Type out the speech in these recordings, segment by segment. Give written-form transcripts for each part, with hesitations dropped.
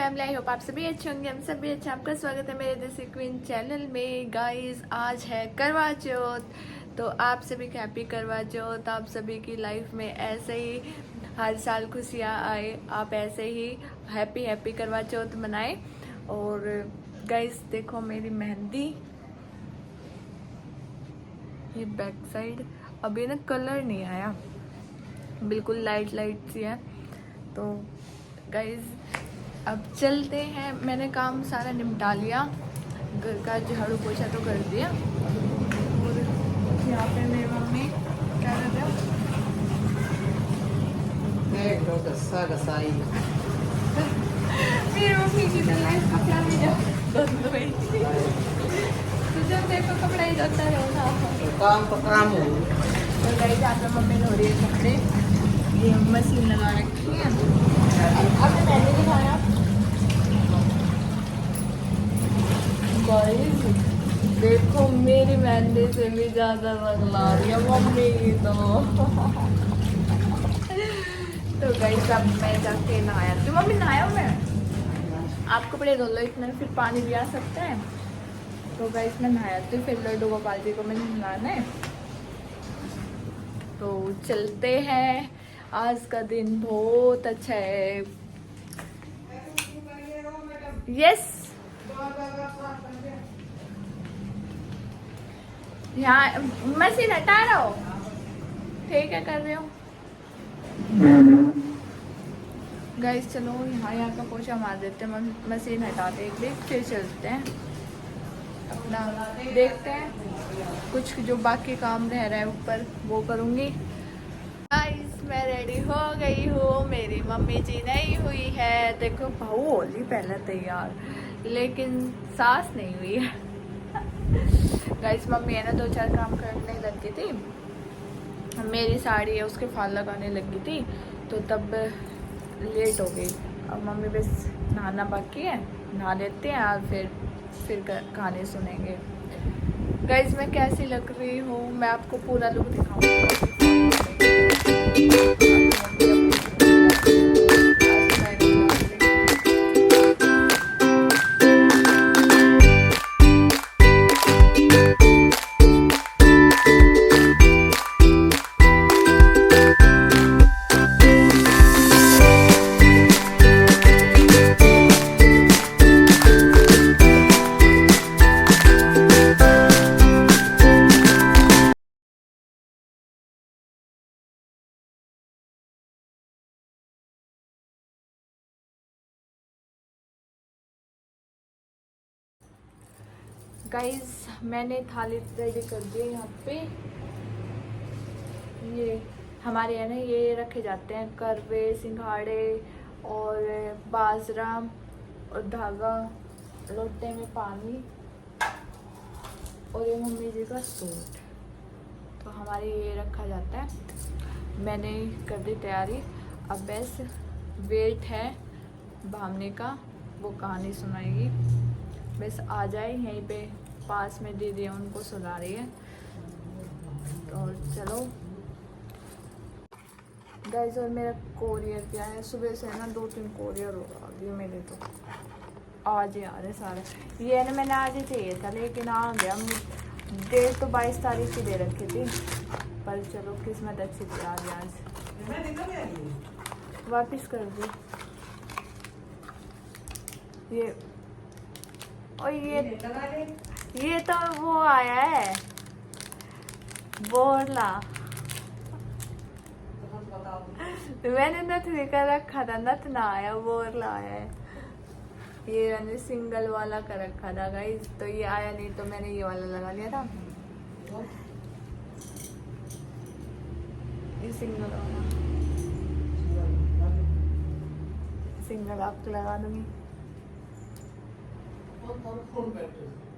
Family, I hope आप सभी अच्छे होंगे। हम सभी अच्छे। आपका स्वागत है मेरे देसी क्वीन चैनल में। गाइस आज है करवा चौथ, तो आप सभी की हैप्पी करवा चौथ। आप सभी की लाइफ में ऐसे ही हर साल खुशियाँ आए, आप ऐसे ही हैप्पी हैप्पी करवा चौथ मनाएं। और गाइस देखो मेरी मेहंदी, ये बैक साइड अभी ना कलर नहीं आया, बिल्कुल लाइट लाइट सी है। तो गाइस अब चलते हैं। मैंने काम सारा निपटा लिया, घर का झाड़ू पोछा तो कर दिया। और यहाँ पे मेरी मम्मी क्या कर रहे हो? मेरी मम्मी की तो लाइफ कपड़ा भी धो रही थी। तो जब देखो कपड़ा ही धोता रहो ना, काम तो काम हो। तो गाइस यहाँ पे मम्मी धो रही है कपड़े, ये मशीन लगा रखी है। अब मैंने दिखाया गाइस, देखो मेरी मेहंदी से भी ज्यादा बदला रही है मम्मी की तो गाइस अब मैं जाके नहाया थी। मम्मी नहाया मैं, आप कपड़े धो लो इतना, फिर पानी भी आ सकता है। तो गाइस मैं नहाया थी, फिर लड्डू गोपाल जी को मैंने नहाना है। तो चलते हैं, आज का दिन बहुत अच्छा है। यस यहाँ मशीन हटा रहा हो, ठीक है कर रहे हो गाइस। चलो यहाँ का पोछा मार देते हैं, मशीन हटा देंगे, फिर चलते हैं अपना देखते हैं। कुछ जो बाकी काम रह रहा है ऊपर वो करूँगी। गाइस मैं रेडी हो गई हूँ, मेरी मम्मी जी नहीं हुई है। देखो बहू होली पहले तैयार, लेकिन सास नहीं हुई है गाइस मम्मी है ना 2-4 काम करने लगी थी, मेरी साड़ी है उसके फाल लगाने लगी थी, तो तब लेट हो गई। अब मम्मी बस नहाना बाकी है, नहा लेते हैं और फिर गाने सुनेंगे। गाइस मैं कैसी लग रही हूँ मैं आपको पूरा लुक दिखाऊंगी। गाइस मैंने थाली रेडी कर दी है। यहाँ पे ये हमारे यहाँ ना ये रखे जाते हैं करवे, सिंघाड़े और बाजरा और धागा, लोटे में पानी और ये मम्मी जी का सूट, तो हमारे ये रखा जाता है। मैंने कर दी तैयारी, अब बस वेट है भामने का, वो कहानी सुनाएगी। बस आ जाए, यहीं पे पास में दीदी है उनको सुना रही है। तो चलो गाइस, और मेरा कोरियर क्या है, सुबह से ना 2-3 कोरियर हो गए मेरे, तो आज ही आ रहे सारे। ये ना मैंने आज ही चाहिए था लेकिन आ गया। डेट तो 22 तारीख की दे रखी थी, पर चलो किस्मत अच्छी थी, आज वापस कर दी। ये और ये तो वो आया है बोरला, मैंने नथ कर रखा था, नथ ना आया, बोरला आया है। ये मैंने सिंगल वाला कर रखा था गाइस, तो ये आया नहीं तो मैंने ये वाला लगा लिया था, ये सिंगल वाला। सिंगल आपको लगा दूंगी,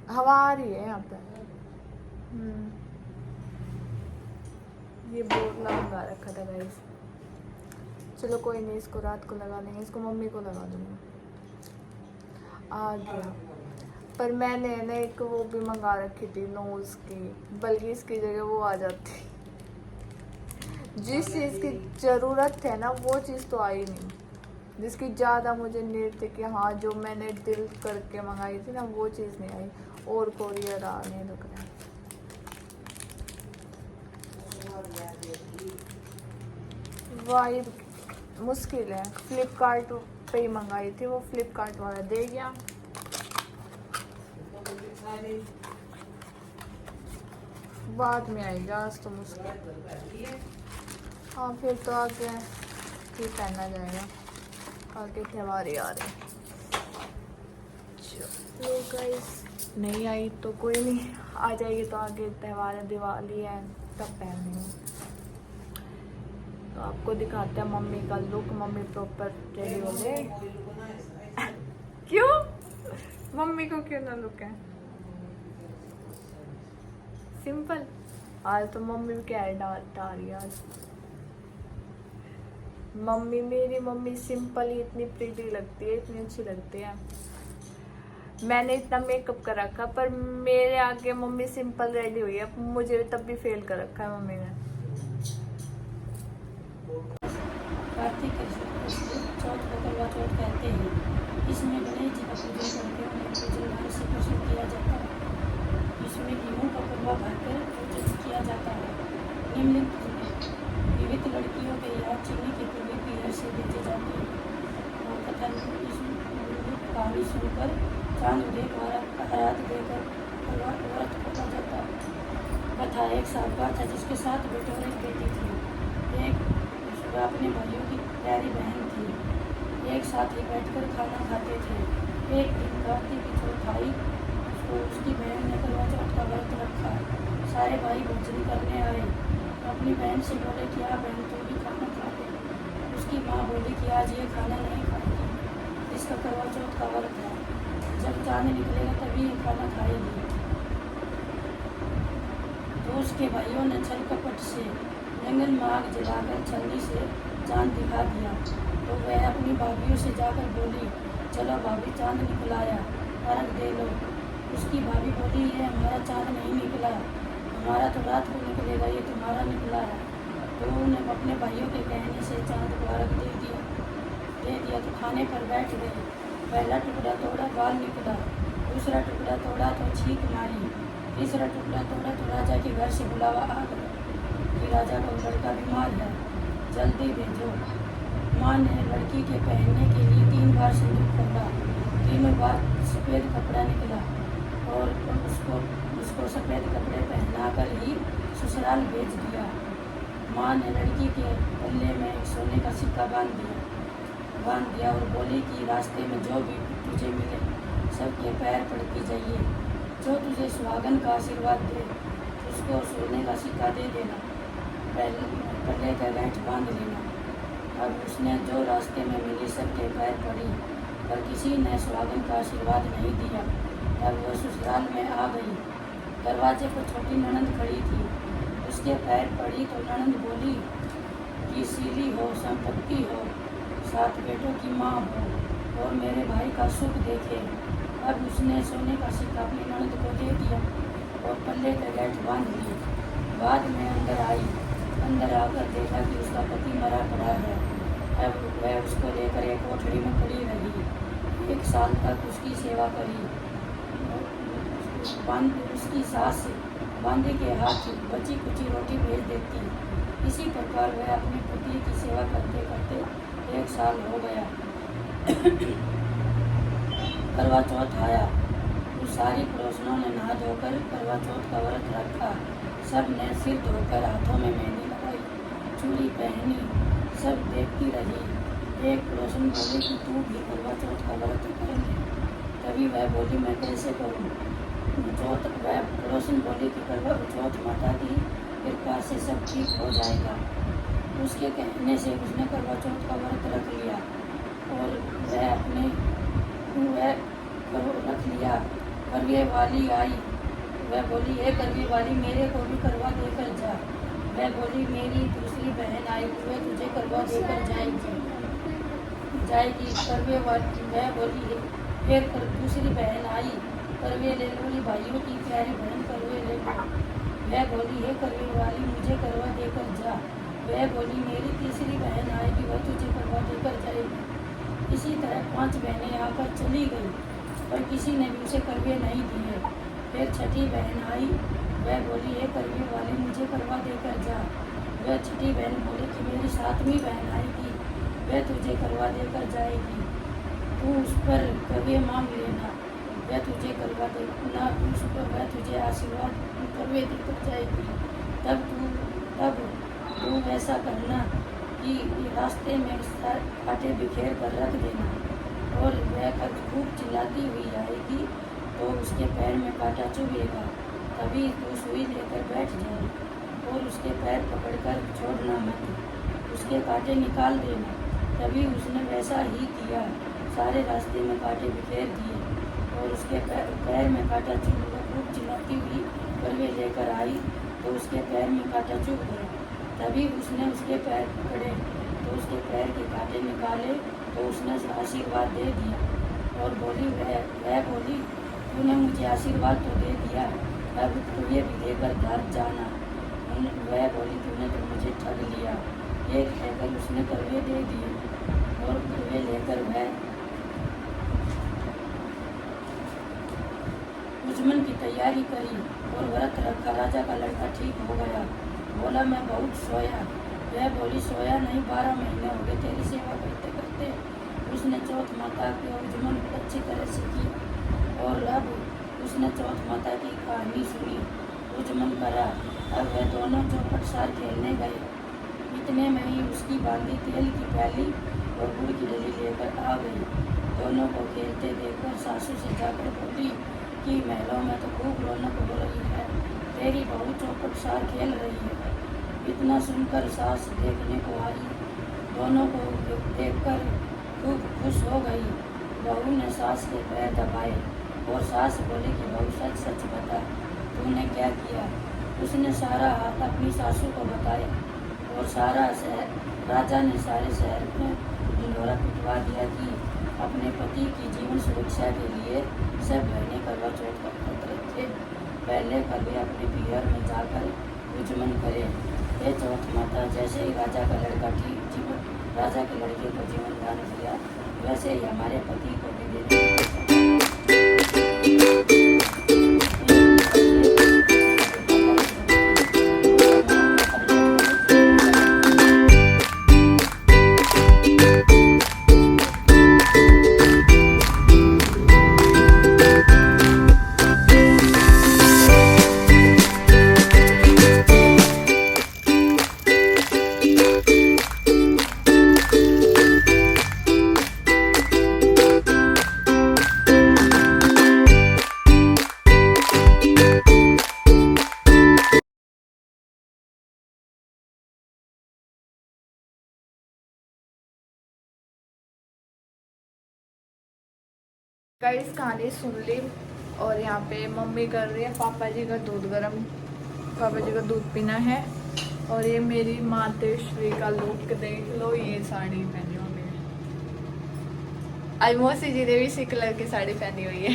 हवा आ रही है यहाँ पे। ये बोर्ड लगा रखा था गाइस, चलो कोई नहीं, इसको रात को लगा लेंगे, इसको मम्मी को लगा दूंगी। आ गया, पर मैंने ना एक वो भी मंगा रखी थी नोज की, बल्कि इसकी जगह वो आ जाती। जिस चीज़ की ज़रूरत है ना वो चीज़ तो आई नहीं। जिसकी ज़्यादा मुझे नीड थी कि हाँ जो मैंने दिल करके मंगाई थी ना वो चीज़ नहीं आई, और कोरियर आने लग रहा है। वाई मुश्किल है, फ्लिपकार्ट पे ही मंगाई थी, वो फ्लिपकार्ट वाला दे गया। बाद में आएगा, आज तो मुश्किल। हाँ फिर तो आगे ही पहना जाएगा, आगे त्यौहार ही आ रहे। चलो गाइस, नहीं आई तो कोई नहीं, आ जाएगी तो आगे त्यौहार है, दिवाली है तब पहनेंगे। तो आपको दिखाते हैं मम्मी का लुक। मम्मी प्रॉपर रेडी हो गए। क्यों मम्मी को क्यों ना लुक है? सिंपल। आज तो मम्मी भी क्या डाल रही है आज। मम्मी, मेरी मम्मी सिंपल ही इतनी प्रीटी लगती है, इतनी अच्छी लगती है। मैंने इतना मेकअप कर रखा पर मेरे आगे मम्मी सिंपल रेडी हुई है, मुझे तब भी फेल कर रखा है मम्मी ने। कार्तिक चौथ को करवा चौथ कहते हैं। इसमें गणेश जी का पूजन करके उन्हें पूजन से प्रसन्न किया जाता है। इसमें गेहूँ का करवा भरकर पूजन किया जाता है। निम्नलिखित विविध लड़कियों के याद चीनी के पूर्वी पीहर से भेजे जाते हैं और कथा कहानी सुनकर चांद उदय द्वारा आराध देकर व्रत खोला जाता है। कथा एक साहबा था जिसके 7 बेटे और 1 बेटी थी। एक अपने भाइयों की प्यारी बहन थी। एक साथ ही बैठकर खाना खाते थे। एक दिन कार्तिक की चौथाई को उसकी बहन ने करवा चौथ का व्रत रखा। सारे भाई भोजन करने आए। अपनी बहन से बोले कि आप बहन तो भी खाना खा ले। उसकी माँ बोली कि आज ये खाना नहीं खाएगी, इसका करवा चौथ का व्रत है, जब चांद निकलेगा तभी ये खाना खाएगी। तो उसके भाइयों ने छल कपट से जंगल में आग जलाकर छलनी से चांद दिखा दिया। तो वह अपनी भाभीयों से जाकर बोली, चलो भाभी चांद निकलाया, अर्घ दे लो। उसकी भाभी बोली, ये हमारा चांद नहीं निकला, हमारा तो रात को निकलेगा, ये तुम्हारा निकला है। तो उन्हें अपने भाइयों के कहने से चांद को अर्घ दे दिया तो खाने पर बैठ गए। पहला टुकड़ा तोड़ा, बाल निकला। दूसरा टुकड़ा तोड़ा तो छींक मारी। तीसरा टुकड़ा तोड़ा तो राजा के घर से बुलावा आ गया कि राजा का लड़का बीमार है, जल्दी भेजो। माँ ने लड़की के पहनने के लिए 3 बार सिंदूर खोला। तीनों बार सफ़ेद कपड़ा निकला और उसको सफ़ेद कपड़े पहनाकर ही ससुराल भेज दिया। माँ ने लड़की के गले में एक सोने का सिक्का बांध दिया और बोली कि रास्ते में जो भी तुझे मिले सबके पैर पड़ती जाइए। जो तुझे सुहागन का आशीर्वाद दे उसको सोने का सिक्का दे देना, पहले का गांठ बांध लेना। अब उसने जो रास्ते में मिली सबके पैर पड़ी, पर किसी ने सुहागन का आशीर्वाद नहीं दिया। तब वह ससुराल में आ गई। दरवाजे पर छोटी ननंद खड़ी थी, उसके पैर पड़ी तो ननंद बोली कि सीली हो, संपत्ति हो, 7 बेटों की माँ हो और मेरे भाई का सुख देखे। अब उसने सोने का सिक्का अपनी ननंद को दे दिया और पल्ले का गांठ बांध ली। बाद में अंदर आकर देखा कि उसका पति मरा पड़ा है। अब वह उसको लेकर एक कोठरी में पड़ी रही। 1 साल तक उसकी सेवा करी। उसकी सास बांधे के हाथ बची कुची रोटी भेज देती। इसी प्रकार वह अपने पति की सेवा करते करते 1 साल हो गया। करवा चौथ आया। उस सारी पड़ोसनों ने नहा धोकर करवा चौथ का व्रत रखा। सब ने सिर धोकर हाथों में मेहंदी लगाई, चूड़ी पहनी, सब देखती रही। एक पड़ोसन बोली कि तू भी करवा चौथ का व्रत करेंगे। तभी वह बोली, मैं कैसे करूं? वह पड़ोसन बोली कि करवा चौथ माता की कृपा से सब ठीक हो जाएगा। उसके कहने से उसने करवा चौथ का व्रत रख लिया और वह रख लिया। करवे वाली आई। वह बोली, हे करवे वाली, मेरे को भी करवा देकर जा। वह बोली, मेरी दूसरी बहन आई, वह तुझे करवा देकर जाएगी। करवे वाली वह बोली, फिर दूसरी बहन आई, करवे ले बोली, भाइयों की प्यारी बहन करवे ले। वह बोली, हे करवे वाली, मुझे करवा देकर जा। वह बोली, मेरी तीसरी बहन आएगी, वह तुझे करवा देकर जाएगी। इसी तरह 5 बहनें आकर चली गई, पर किसी ने भी उसे करवे नहीं दिए। फिर छठी बहन आई, वह बोली, ये करवे वाली मुझे करवा देकर जा। वह छठी बहन बोली कि मेरी 7वीं बहन आएगी, वह तुझे करवा देकर जाएगी, तू उस पर करवे मांग लेना, वह तुझे करवा देना, उस पर वह तुझे आशीर्वाद करवे देकर जाएगी। तब तू ऐसा करना कि रास्ते में कांटे बिखेर कर रख देना, और वह खूब चिल्लाती हुई आएगी तो उसके पैर में कांटा चुभेगा, तभी तू सुई लेकर बैठ जाए और उसके पैर पकड़कर छोड़ना मत, उसके कांटे निकाल देना। तभी उसने वैसा ही किया, सारे रास्ते में कांटे बिखेर दिए और उसके पैर में कांटा चुभ गया। खूब चिल्लाती हुई करवे लेकर आई तो उसके पैर में कांटा चुभ गया, तभी उसने उसके पैर पकड़े तो उसके पैर के कांटे निकाले तो उसने आशीर्वाद दे दिया और बोली, वह बोली, तूने मुझे आशीर्वाद तो दे दिया, अब तुझे भी देकर घर जाना। वह बोली, तूने तो मुझे ठग लिया। ये कहकर उसने करवे दे दिए और करवे लेकर वह दुश्मन की तैयारी करी और व्रत रखा। राजा का लड़का ठीक हो गया, बोला, मैं बहुत सोया। वह बोली, सोया नहीं, 12 महीने हो गए तेरी सेवा करते करते। उसने चौथ माता की उज्जमन अच्छी तरह से की और अब उसने चौथ माता की कहानी सुनी, उज्जमन करा। अब वह दोनों चौपट सार खेलने गए, इतने में ही उसकी बांधी तेल की प्याली और गुड़ की डली लेकर आ गई। दोनों को खेलते देखकर सासू से जाकर बोली कि महलों में तो खूब रौनक हो रही है, तेरी बहू चौपट सार खेल रही है। इतना सुनकर सास देखने को आई, दोनों को देखकर खूब खुश हो गई। बहू ने सास के पैर दबाए और सास बोली कि बहू सच सच बता, तूने क्या किया। उसने सारा हाथ अपनी सासू को बताया और सारा शहर, राजा ने सारे शहर में ढिंढोरा पिटवा दिया कि अपने पति की जीवन सुरक्षा के लिए सब बहनें करवा चौथ का व्रत रखे, पहले कभी अपने पियर में जाकर उज्जमन करे। ये चौथ माता जैसे ही राजा का लड़का राजा के लड़के को जीवन दान दिया, वैसे ही हमारे पति को भी देना। गाइस कहानी सुन ली और यहाँ पे मम्मी कर रही है पापा जी का दूध गर्म, पापा जी का दूध पीना है। और ये मेरी मातेश्वरी का लुक देख लो, ये साड़ी पहनी हुई है। आज मौसी जी ने भी इसी कलर की साड़ी पहनी हुई है,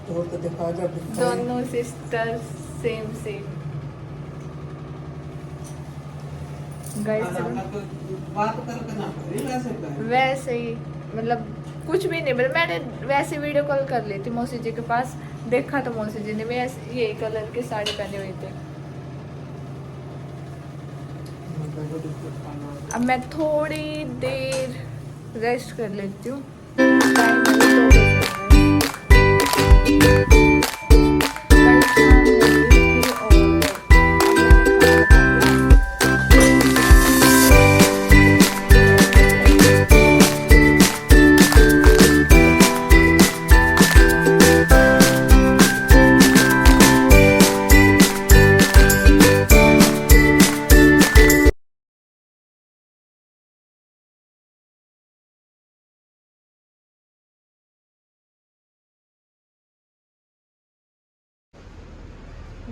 तो दिखा जा दोनों सिस्टर सेम सेम। गाइस वैसे ही मतलब कुछ भी नहीं, मतलब मैंने वैसे वीडियो कॉल कर ली थी मौसी जी के पास, देखा तो मौसी जी ने भी यही कलर की साड़ी पहनी हुई थी। अब मैं थोड़ी देर रेस्ट कर लेती हूँ,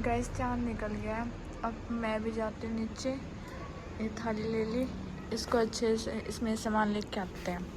गैस चांद निकल गया है। अब मैं भी जाती हूँ नीचे, ये थाली ले ली, इसको अच्छे से इसमें सामान लेके आते हैं।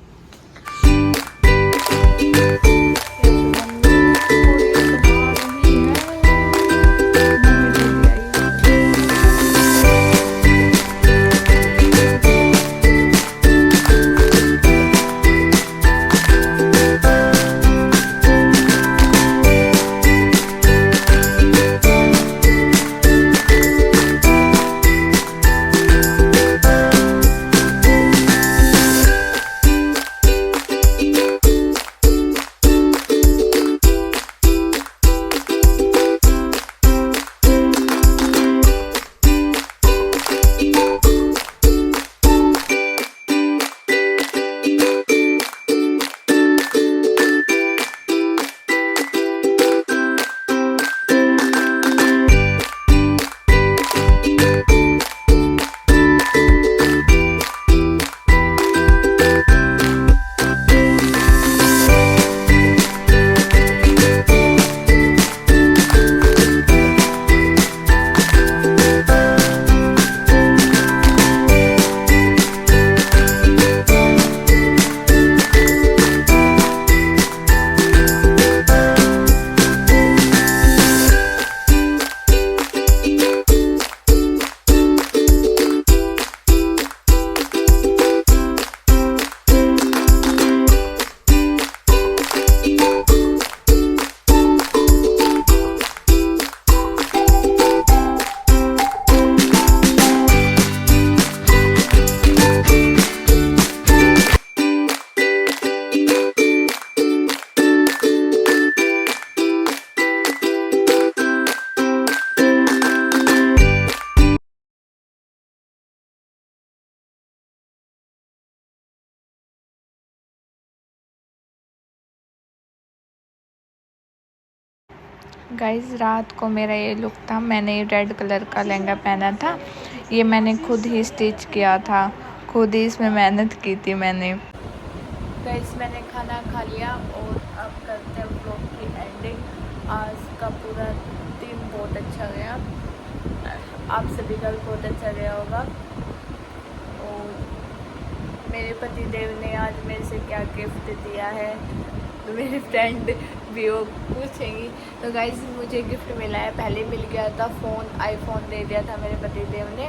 गाइस रात को मेरा ये लुक था। मैंने रेड कलर का लहंगा पहना था। ये मैंने खुद ही स्टिच किया था, खुद ही इसमें मेहनत की थी मैंने। गाइस मैंने खाना खा लिया और अब करते हैं व्लॉग की एंडिंग। आज का पूरा दिन बहुत अच्छा गया, आप सभी का भी बहुत अच्छा गया होगा। और मेरे पति देव ने आज मेरे से क्या गिफ्ट दिया है तो मेरी फ्रेंड भी वो पूछेंगी। तो गाइस मुझे गिफ्ट मिला है, पहले मिल गया था फ़ोन, आईफोन दे दिया था मेरे पति देव ने।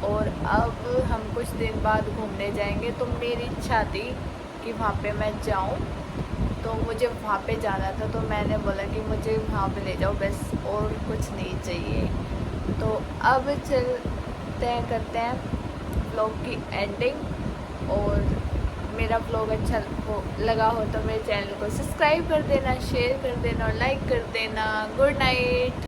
और अब हम कुछ दिन बाद घूमने जाएंगे, तो मेरी इच्छा थी कि वहाँ पे मैं जाऊँ, तो मुझे वहाँ पे जाना था। तो मैंने बोला कि मुझे वहाँ पे ले जाओ बस, और कुछ नहीं चाहिए। तो अब चलते हैं, करते हैं व्लॉग की एंडिंग। और मेरा व्लॉग अच्छा लगा हो तो मेरे चैनल को सब्सक्राइब कर देना, शेयर कर देना और लाइक कर देना। Good night.